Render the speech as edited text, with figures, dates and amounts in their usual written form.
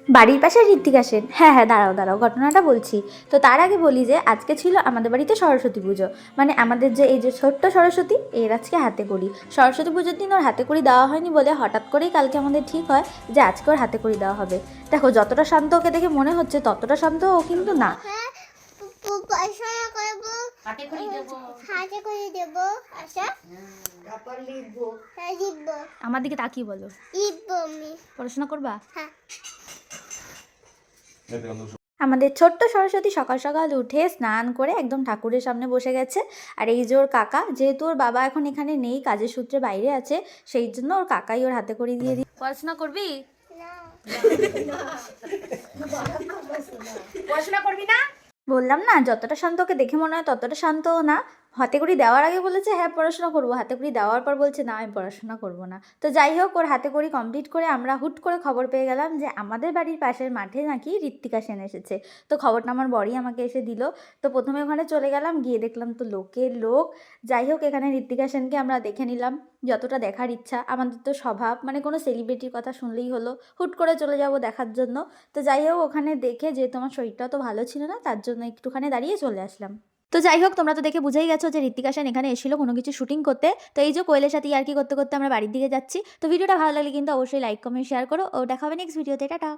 বাড়ির পাশে ঋত্বিকা সেন। হ্যাঁ, দাঁড়াও ঘটনাটা বলছি। তো তার আগে বলি যে আজকে ছিল আমাদের বাড়িতে সরস্বতী পুজো। মানে আমাদের যে এই যে ছোট্ট সরস্বতী, এর আজকে হাতে করি। সরস্বতী পুজোর দিন ওর হাতে করি দেওয়া হয়নি বলে হঠাৎ করেই কালকে আমাদের ঠিক হয় যে আজকে ওর হাতে করি দেওয়া হবে। দেখো, যতটা শান্ত ওকে দেখে মনে হচ্ছে ততটা শান্ত ও কিন্তু না। আমার দিকে তাকিয়ে বলো, পড়াশোনা করবা? আমাদের ছোট্ট সরস্বতী সকাল সকাল উঠে স্নান করে একদম ঠাকুরের সামনে বসে গেছে। আর এই যে ওর কাকা, যেহেতু ওর বাবা এখন এখানে নেই, কাজের সূত্রে বাইরে আছে, সেই জন্য ওর কাকাই ওর হাতে করে দিয়ে দিই। পড়াশোনা করবি? পড়াশোনা করবি না? বললাম না, যতটা শান্ত ওকে দেখে মনে হয় ততটা শান্ত না। হাতে করি দেওয়ার আগে বলেছে হ্যাঁ পড়াশোনা করবো, হাতে করি দেওয়ার পর বলছে না আমি পড়াশোনা করবো না। তো যাই হোক, ওর হাতে করি কমপ্লিট করে আমরা হুট করে খবর পেয়ে গেলাম যে আমাদের বাড়ির পাশের মাঠে নাকি ঋত্বিকা সেন এসেছে। তো খবরটা আমার বড়ই আমাকে এসে দিল। তো প্রথমে ওখানে চলে গেলাম, গিয়ে দেখলাম তো লোকের লোক। যাই হোক, এখানে ঋত্বিকা সেনকে আমরা দেখে নিলাম, যতটা দেখার ইচ্ছা। আমাদের তো স্বভাব, মানে কোনো সেলিব্রিটির কথা শুনলেই হলো হুট করে চলে যাব দেখার জন্য। তো যাই হোক, ওখানে দেখে যেহেতু আমার শরীরটাও তো ভালো ছিল না, তার জন্য একটুখানি দাঁড়িয়ে চলে আসলাম। তো যাই হোক, তোমরা তো দেখে বুঝেই গেছো যে ঋত্বিকা সেন এখানে এসেছিল কোনো কিছু শুটিং করতে। তো এই যে কোয়েলের সাথে ইয়ার্কি করতে করতে আমরা বাড়ির দিকে যাচ্ছি। তো ভিডিওটা ভালো লাগলে কিন্তু অবশ্যই লাইক কমেন্ট শেয়ার করো ও দেখা হবে নেক্সট ভিডিওতে। টাটা।